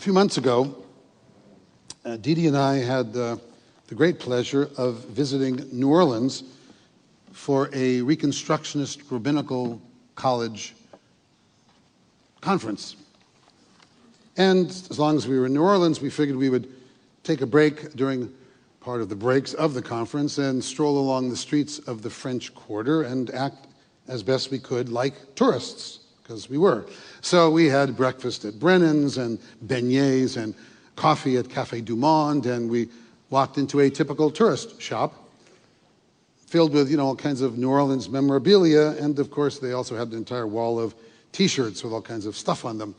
few months ago, Dee Dee and I had the great pleasure of visiting New Orleans for a Reconstructionist Rabbinical College conference. And as long as we were in New Orleans, we figured we would take a break during part of the breaks of the conference and stroll along the streets of the French Quarter and act as best we could like tourists, because we were. So we had breakfast at Brennan's and beignets and coffee at Café du Monde, and we walked into a typical tourist shop filled with, all kinds of New Orleans memorabilia, and of course they also had an entire wall of t-shirts with all kinds of stuff on them.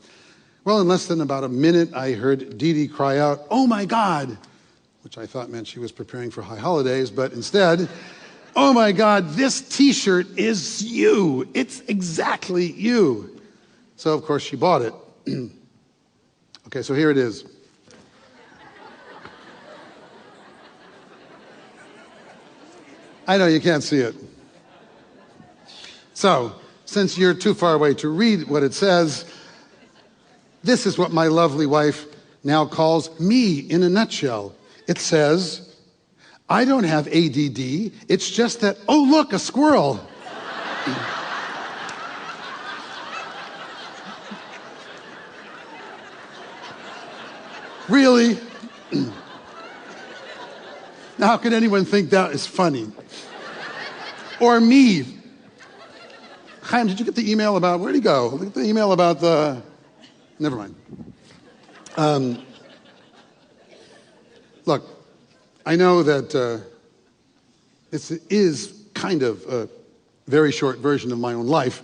Well, in less than about a minute, I heard Dee Dee cry out, "Oh my God," which I thought meant she was preparing for high holidays, but instead, "Oh my God, this t-shirt is you. It's exactly you." So of course she bought it. Okay, so here it is. I know you can't see it. So, since you're too far away to read what it says, this is what my lovely wife now calls me in a nutshell. It says, "I don't have ADD, it's just that, oh look, a squirrel." Really? Now, how could anyone think that is funny? Or me. Chaim, did you get the email about, where'd he go? Look at the email about the, never mind. Look, I know that this is kind of a very short version of my own life,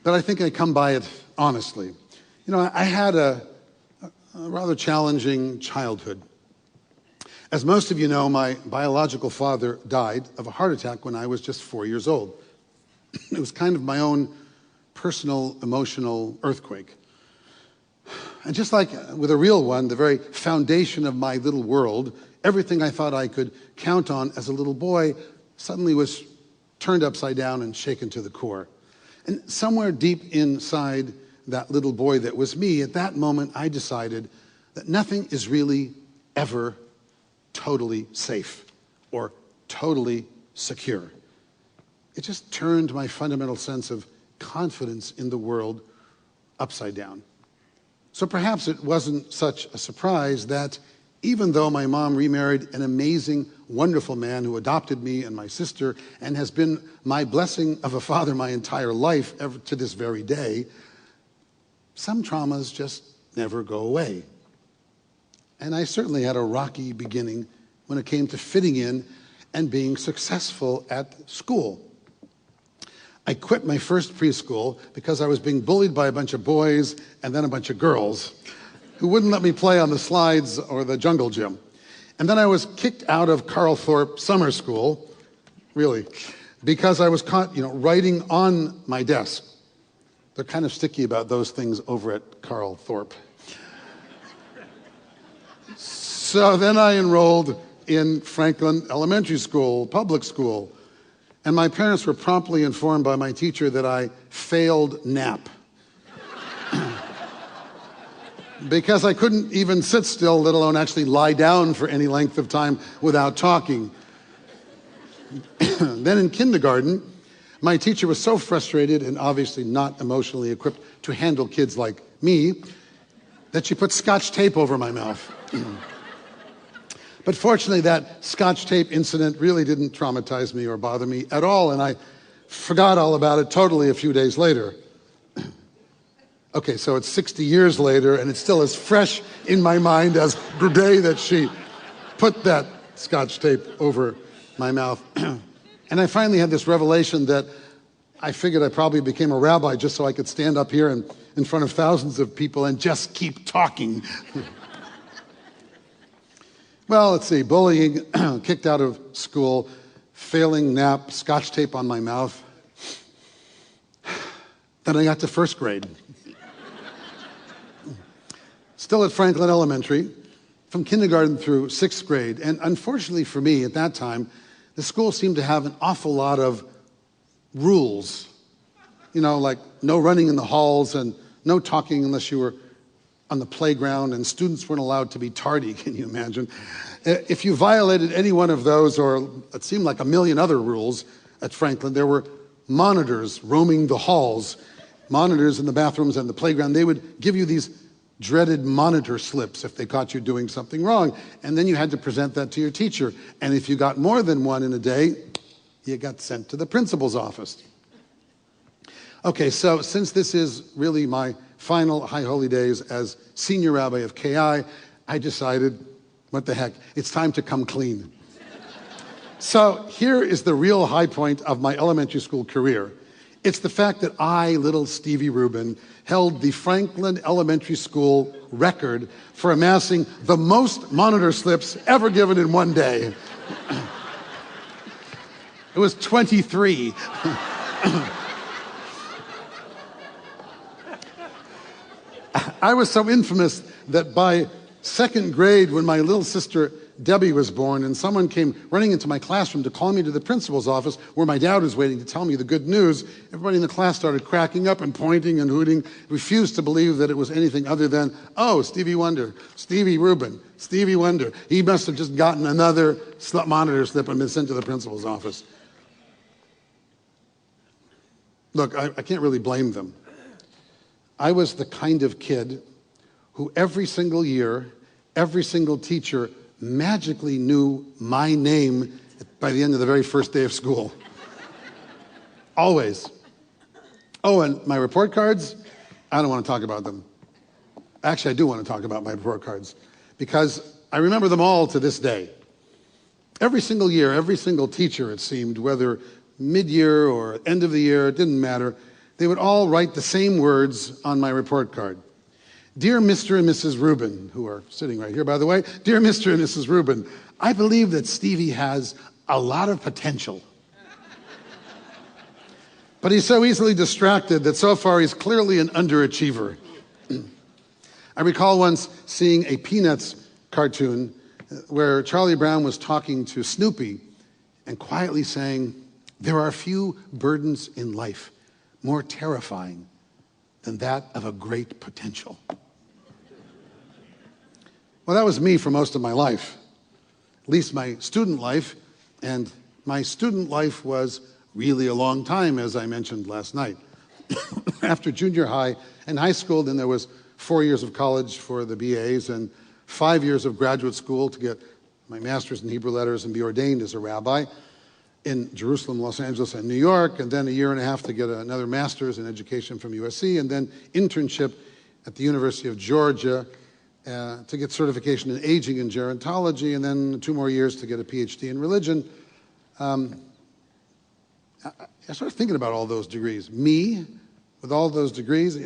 but I think I come by it honestly. I had a rather challenging childhood. As most of you know, my biological father died of a heart attack when I was just 4 years old. It was kind of my own personal, emotional earthquake. And just like with a real one, the very foundation of my little world, everything I thought I could count on as a little boy suddenly was turned upside down and shaken to the core. And somewhere deep inside that little boy that was me, at that moment I decided that nothing is really ever totally safe or totally secure. It just turned my fundamental sense of confidence in the world upside down. So perhaps it wasn't such a surprise that even though my mom remarried an amazing, wonderful man who adopted me and my sister and has been my blessing of a father my entire life ever to this very day, some traumas just never go away. And I certainly had a rocky beginning when it came to fitting in and being successful at school. I quit my first preschool because I was being bullied by a bunch of boys and then a bunch of girls who wouldn't let me play on the slides or the jungle gym. And then I was kicked out of Carl Thorpe summer school, really, because I was caught, writing on my desk. They're kind of sticky about those things over at Carl Thorpe. So then I enrolled in Franklin Elementary School, public school, and my parents were promptly informed by my teacher that I failed nap. Because I couldn't even sit still, let alone actually lie down for any length of time without talking. Then in kindergarten, my teacher was so frustrated and obviously not emotionally equipped to handle kids like me that she put Scotch tape over my mouth. But fortunately, that Scotch tape incident really didn't traumatize me or bother me at all, and I forgot all about it totally a few days later. Okay, so it's 60 years later, and it's still as fresh in my mind as the day that she put that Scotch tape over my mouth. And I finally had this revelation that I figured I probably became a rabbi just so I could stand up here and in front of thousands of people and just keep talking. Well, let's see, bullying, kicked out of school, failing nap, Scotch tape on my mouth. Then I got to first grade. Still at Franklin Elementary, from kindergarten through sixth grade. And unfortunately for me, at that time, the school seemed to have an awful lot of rules. Like no running in the halls and no talking unless you were on the playground, and students weren't allowed to be tardy. Can you imagine? If you violated any one of those, or it seemed like a million other rules at Franklin, there were monitors roaming the halls, monitors in the bathrooms and the playground. They would give you these dreaded monitor slips if they caught you doing something wrong, and then you had to present that to your teacher. And if you got more than one in a day, you got sent to the principal's office. Okay, so since this is really my final High Holy Days as senior rabbi of KI, I decided, what the heck, it's time to come clean. So here is the real high point of my elementary school career. It's the fact that I, little Stevie Reuben, held the Franklin Elementary School record for amassing the most monitor slips ever given in one day. It was 23. I was so infamous that by second grade, when my little sister Debbie was born, and someone came running into my classroom to call me to the principal's office where my dad was waiting to tell me the good news, everybody in the class started cracking up and pointing and hooting, refused to believe that it was anything other than, oh, Stevie Wonder, Stevie Reuben, Stevie Wonder. He must have just gotten another monitor slip and been sent to the principal's office. Look, I can't really blame them. I was the kind of kid who every single year, every single teacher magically knew my name by the end of the very first day of school. Always. Oh, and my report cards, I don't want to talk about them. Actually, I do want to talk about my report cards because I remember them all to this day. Every single year, every single teacher, it seemed, whether mid-year or end of the year, it didn't matter, they would all write the same words on my report card. Dear Mr. and Mrs. Reuben, who are sitting right here, by the way, dear Mr. and Mrs. Reuben, I believe that Stevie has a lot of potential. But he's so easily distracted that so far he's clearly an underachiever. I recall once seeing a Peanuts cartoon where Charlie Brown was talking to Snoopy and quietly saying, there are few burdens in life more terrifying than that of a great potential. Well, that was me for most of my life, at least my student life, and my student life was really a long time, as I mentioned last night. After junior high and high school, then there was 4 years of college for the BAs and 5 years of graduate school to get my master's in Hebrew letters and be ordained as a rabbi in Jerusalem, Los Angeles, and New York, and then a year and a half to get another master's in education from USC, and then internship at the University of Georgia to get certification in aging and gerontology, and then 2 more years to get a PhD in religion. I started thinking about all those degrees. Me, with all those degrees,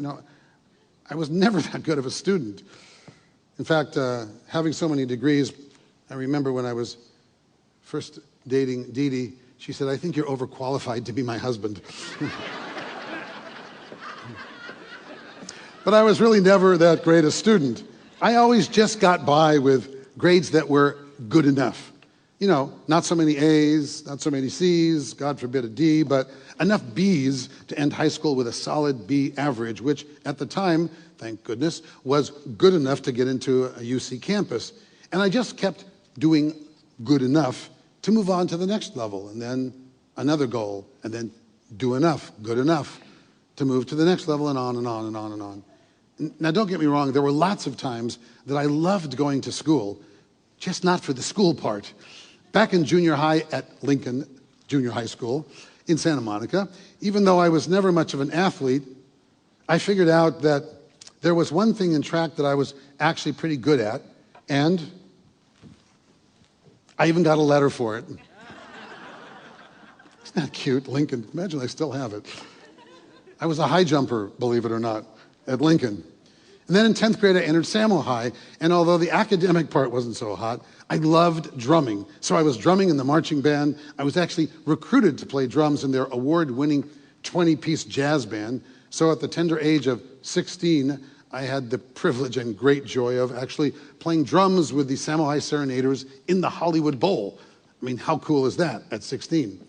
I was never that good of a student. In fact, having so many degrees, I remember when I was first dating Dee Dee, she said, I think you're overqualified to be my husband. But I was really never that great a student. I always just got by with grades that were good enough. Not so many A's, not so many C's, God forbid a D, but enough B's to end high school with a solid B average, which at the time, thank goodness, was good enough to get into a UC campus. And I just kept doing good enough to move on to the next level, and then another goal, and then do enough, good enough, to move to the next level, and on and on and on and on. Now, don't get me wrong, there were lots of times that I loved going to school, just not for the school part. Back in junior high at Lincoln Junior High School in Santa Monica, even though I was never much of an athlete, I figured out that there was one thing in track that I was actually pretty good at, and I even got a letter for it. Isn't that cute, Lincoln? Imagine I still have it. I was a high jumper, believe it or not, at Lincoln. And then in 10th grade, I entered Samo High, and although the academic part wasn't so hot, I loved drumming. So I was drumming in the marching band. I was actually recruited to play drums in their award-winning 20-piece jazz band. So at the tender age of 16, I had the privilege and great joy of actually playing drums with the Samo High Serenaders in the Hollywood Bowl. I mean, how cool is that at 16?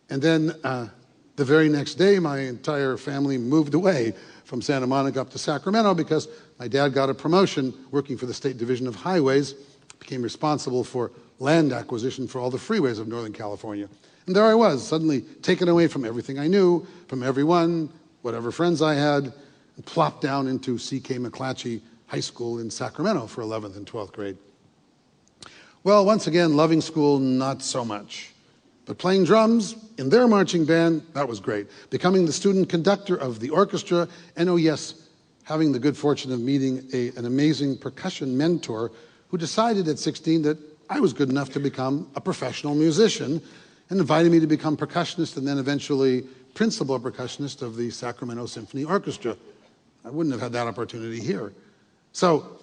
And then the very next day, my entire family moved away from Santa Monica up to Sacramento because my dad got a promotion working for the State Division of Highways, became responsible for land acquisition for all the freeways of Northern California. And there I was, suddenly taken away from everything I knew, from everyone, whatever friends I had, and plopped down into C.K. McClatchy High School in Sacramento for 11th and 12th grade. Well, once again, loving school, not so much. But playing drums in their marching band, that was great. Becoming the student conductor of the orchestra, and oh yes, having the good fortune of meeting an amazing percussion mentor who decided at 16 that I was good enough to become a professional musician and invited me to become percussionist and then eventually principal percussionist of the Sacramento Symphony Orchestra. I wouldn't have had that opportunity here. So,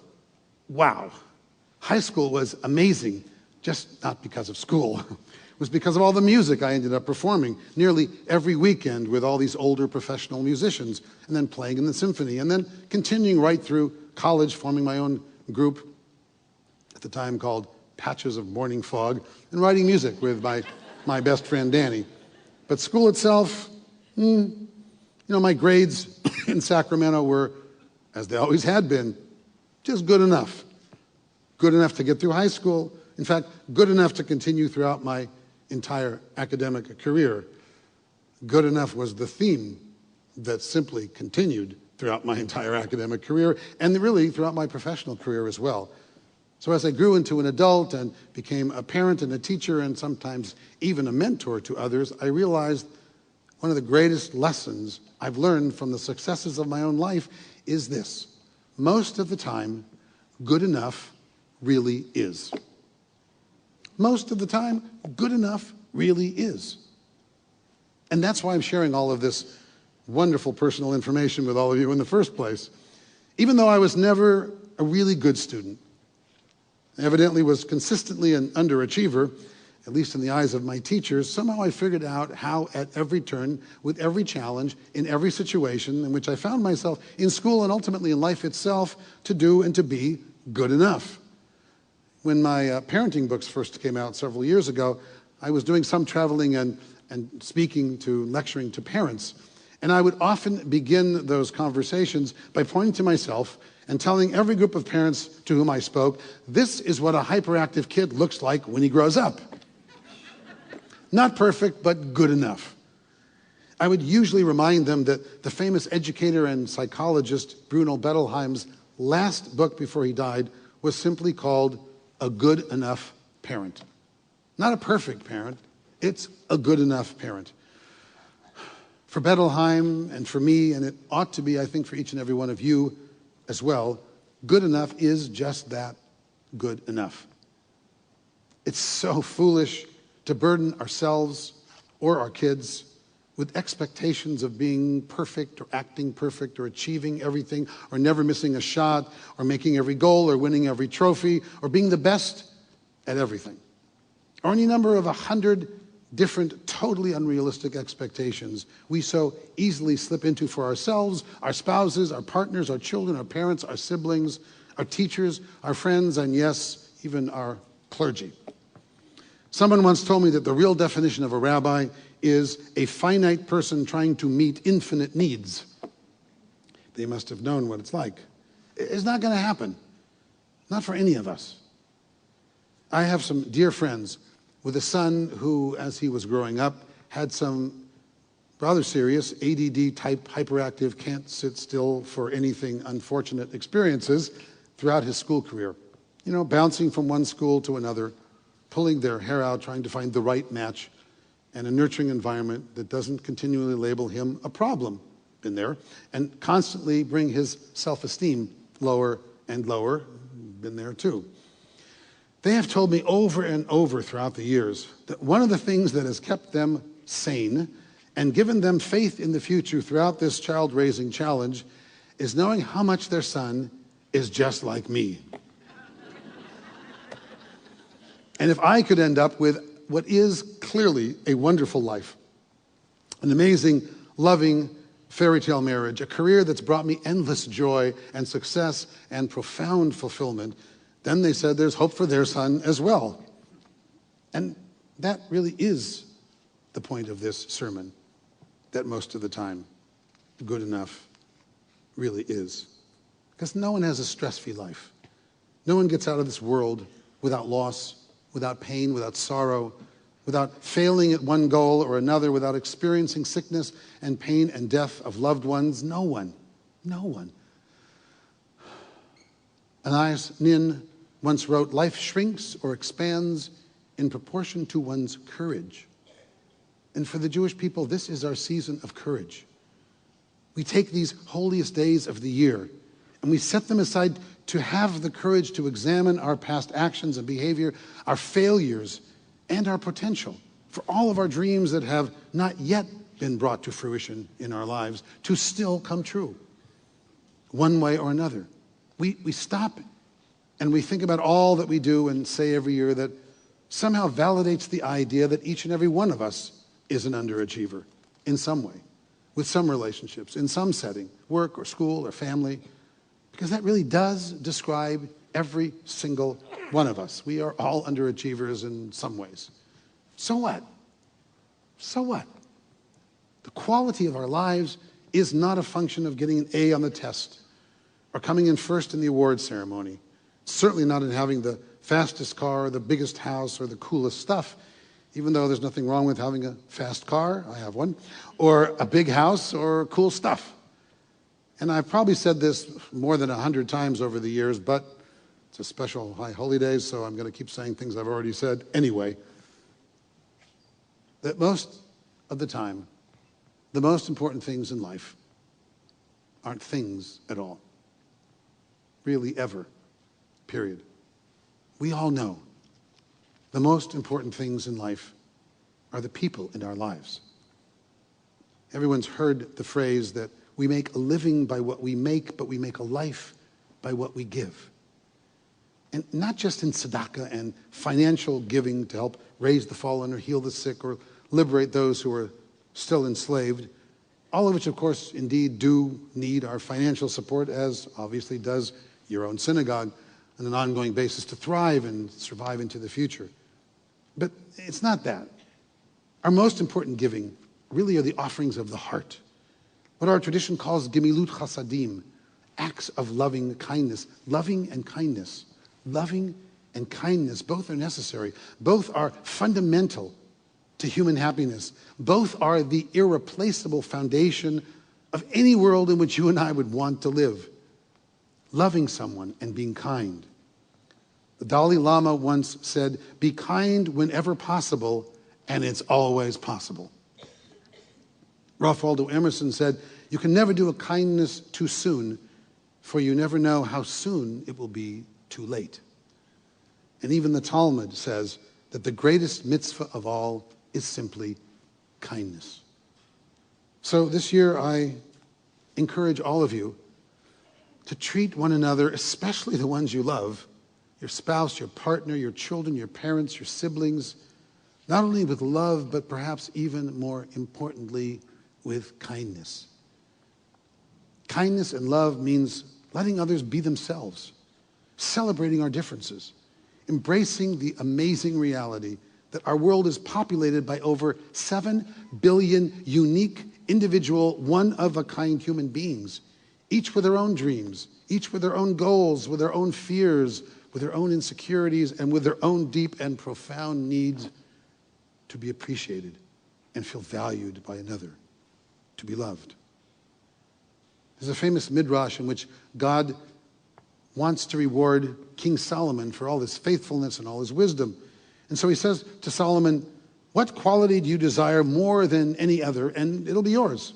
wow. High school was amazing, just not because of school. It was because of all the music I ended up performing nearly every weekend with all these older professional musicians, and then playing in the symphony, and then continuing right through college, forming my own group, at the time called Patches of Morning Fog, and writing music with my best friend Danny. But school itself, my grades in Sacramento were, as they always had been, just good enough. Good enough to get through high school. In fact, good enough to continue throughout my entire academic career. Good enough was the theme that simply continued throughout my entire academic career and really throughout my professional career as well. So as I grew into an adult and became a parent and a teacher and sometimes even a mentor to others, I realized one of the greatest lessons I've learned from the successes of my own life is this. Most of the time, good enough really is. Most of the time, good enough really is. And that's why I'm sharing all of this wonderful personal information with all of you in the first place. Even though I was never a really good student, evidently was consistently an underachiever, at least in the eyes of my teachers, somehow I figured out how at every turn, with every challenge, in every situation in which I found myself in school and ultimately in life itself, to do and to be good enough. When my parenting books first came out several years ago, I was doing some traveling and speaking to, lecturing to parents. And I would often begin those conversations by pointing to myself and telling every group of parents to whom I spoke, this is what a hyperactive kid looks like when he grows up. Not perfect, but good enough. I would usually remind them that the famous educator and psychologist Bruno Bettelheim's last book before he died was simply called A Good Enough Parent. Not a perfect parent, it's a good enough parent. For Bettelheim and for me, and it ought to be, I think, for each and every one of you as well, good enough is just that, good enough. It's so foolish to burden ourselves or our kids with expectations of being perfect or acting perfect or achieving everything or never missing a shot or making every goal or winning every trophy or being the best at everything. Or any number of 100 different, totally unrealistic expectations we so easily slip into for ourselves, our spouses, our partners, our children, our parents, our siblings, our teachers, our friends, and yes, even our clergy. Someone once told me that the real definition of a rabbi is a finite person trying to meet infinite needs. They must have known what it's like. It's not going to happen. Not for any of us. I have some dear friends with a son who, as he was growing up, had some rather serious ADD-type hyperactive, can't sit still for anything unfortunate experiences throughout his school career. You know, bouncing from one school to another, pulling their hair out, trying to find the right match, and a nurturing environment that doesn't continually label him a problem, been there, and constantly bring his self-esteem lower and lower, been there too. They have told me over and over throughout the years that one of the things that has kept them sane and given them faith in the future throughout this child-raising challenge is knowing how much their son is just like me. And if I could end up with what is clearly a wonderful life, an amazing, loving fairy tale marriage, a career that's brought me endless joy and success and profound fulfillment, then they said there's hope for their son as well. And that really is the point of this sermon, that most of the time, good enough really is. Because no one has a stress-free life. No one gets out of this world without loss, without pain, without sorrow, without failing at one goal or another, without experiencing sickness and pain and death of loved ones. No one. No one. Anais Nin once wrote, "Life shrinks or expands in proportion to one's courage." And for the Jewish people, this is our season of courage. We take these holiest days of the year and we set them aside to have the courage to examine our past actions and behavior, our failures, and our potential for all of our dreams that have not yet been brought to fruition in our lives to still come true, one way or another. We stop and we think about all that we do and say every year that somehow validates the idea that each and every one of us is an underachiever in some way, with some relationships, in some setting, work or school or family, because that really does describe every single one of us. We are all underachievers in some ways. So what? So what? The quality of our lives is not a function of getting an A on the test or coming in first in the awards ceremony. Certainly not in having the fastest car or the biggest house or the coolest stuff, even though there's nothing wrong with having a fast car, I have one, or a big house or cool stuff. And I've probably said this more than 100 times over the years, but it's a special high holy day, so I'm going to keep saying things I've already said anyway. That most of the time, the most important things in life aren't things at all. Really ever. Period. We all know the most important things in life are the people in our lives. Everyone's heard the phrase that we make a living by what we make, but we make a life by what we give. And not just in tzedakah and financial giving to help raise the fallen or heal the sick or liberate those who are still enslaved, all of which, of course, indeed do need our financial support, as obviously does your own synagogue, on an ongoing basis to thrive and survive into the future. But it's not that. Our most important giving really are the offerings of the heart. What our tradition calls gemilut chasadim, acts of loving kindness. Loving and kindness. Loving and kindness, both are necessary. Both are fundamental to human happiness. Both are the irreplaceable foundation of any world in which you and I would want to live. Loving someone and being kind. The Dalai Lama once said, "Be kind whenever possible, and it's always possible." Ralph Waldo Emerson said, "You can never do a kindness too soon, for you never know how soon it will be too late." And even the Talmud says that the greatest mitzvah of all is simply kindness. So this year I encourage all of you to treat one another, especially the ones you love, your spouse, your partner, your children, your parents, your siblings, not only with love, but perhaps even more importantly, with kindness. Kindness and love means letting others be themselves, celebrating our differences, embracing the amazing reality that our world is populated by over 7 billion unique, individual, one-of-a-kind human beings, each with their own dreams, each with their own goals, with their own fears, with their own insecurities, and with their own deep and profound needs to be appreciated and feel valued by another, to be loved. There's a famous midrash in which God wants to reward King Solomon for all his faithfulness and all his wisdom. And so he says to Solomon, "What quality do you desire more than any other, and it'll be yours?"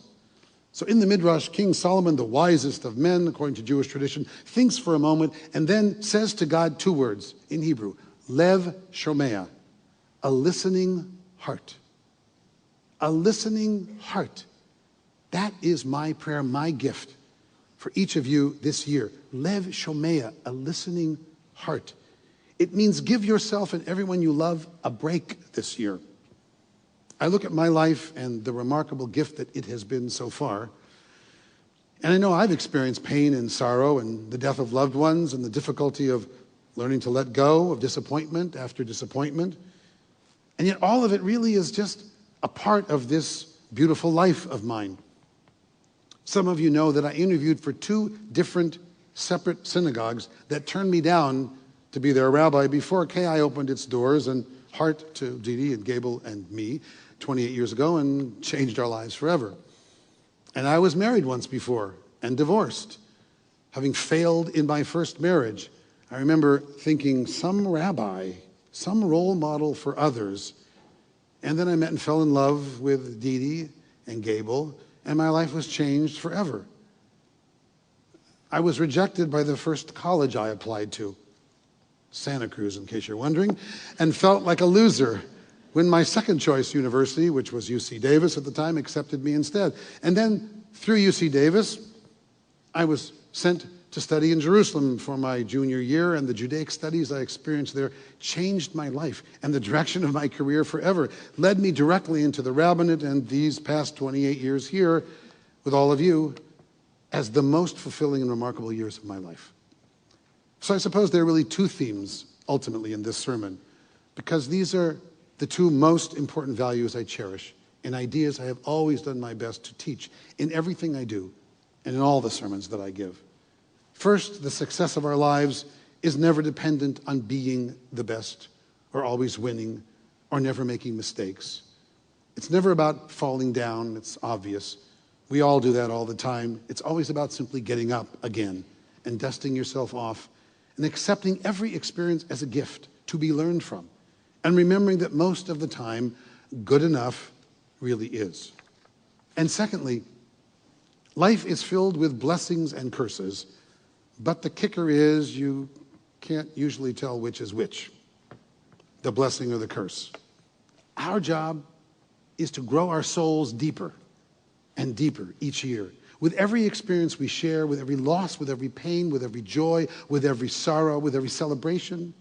So in the midrash, King Solomon, the wisest of men, according to Jewish tradition, thinks for a moment and then says to God 2 words in Hebrew, Lev Shomea, a listening heart. A listening heart. That is my prayer, my gift for each of you this year. Lev Shomea, a listening heart. It means give yourself and everyone you love a break this year. I look at my life and the remarkable gift that it has been so far, and I know I've experienced pain and sorrow and the death of loved ones and the difficulty of learning to let go of disappointment after disappointment, and yet all of it really is just a part of this beautiful life of mine. Some of you know that I interviewed for 2 different separate synagogues that turned me down to be their rabbi before KI opened its doors and heart to Didi and Gable and me 28 years ago and changed our lives forever. And I was married once before and divorced, having failed in my first marriage. I remember thinking, some rabbi, some role model for others. And then I met and fell in love with Didi and Gable, and my life was changed forever. I was rejected by the first college I applied to, Santa Cruz, in case you're wondering, and felt like a loser when my second choice university, which was UC Davis at the time, accepted me instead. And then through UC Davis, I was sent to study in Jerusalem for my junior year, and the Judaic studies I experienced there changed my life and the direction of my career forever, led me directly into the rabbinate, and these past 28 years here with all of you as the most fulfilling and remarkable years of my life. So I suppose there are really 2 themes ultimately in this sermon, because these are the 2 most important values I cherish and ideas I have always done my best to teach in everything I do and in all the sermons that I give. First, the success of our lives is never dependent on being the best or always winning or never making mistakes. It's never about falling down, it's obvious. We all do that all the time. It's always about simply getting up again and dusting yourself off and accepting every experience as a gift to be learned from, and remembering that most of the time, good enough really is. And secondly, life is filled with blessings and curses, but the kicker is you can't usually tell which is which, the blessing or the curse. Our job is to grow our souls deeper and deeper each year. With every experience we share, with every loss, with every pain, with every joy, with every sorrow, with every celebration,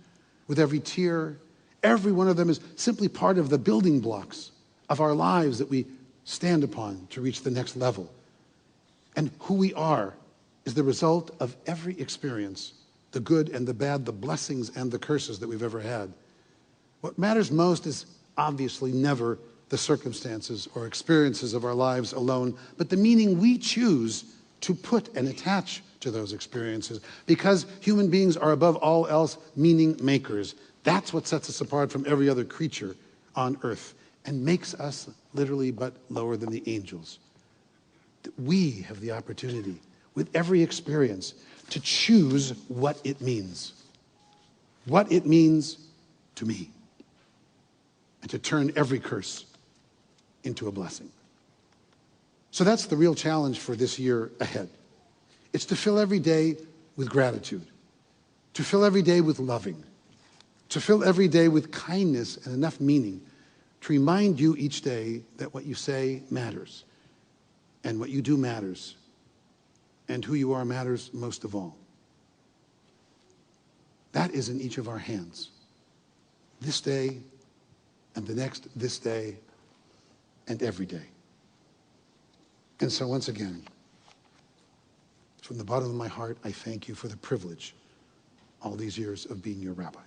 with every tear, every one of them is simply part of the building blocks of our lives that we stand upon to reach the next level. And who we are is the result of every experience, the good and the bad, the blessings and the curses that we've ever had. What matters most is obviously never the circumstances or experiences of our lives alone, but the meaning we choose to put and attach to those experiences, because human beings are above all else meaning makers. That's what sets us apart from every other creature on earth and makes us literally but lower than the angels. That we have the opportunity with every experience to choose what it means to me, and to turn every curse into a blessing. So that's the real challenge for this year ahead. It's to fill every day with gratitude, to fill every day with loving, to fill every day with kindness and enough meaning to remind you each day that what you say matters, and what you do matters, and who you are matters most of all. That is in each of our hands. This day, and the next this day, and every day. And so once again, from the bottom of my heart, I thank you for the privilege all these years of being your rabbi.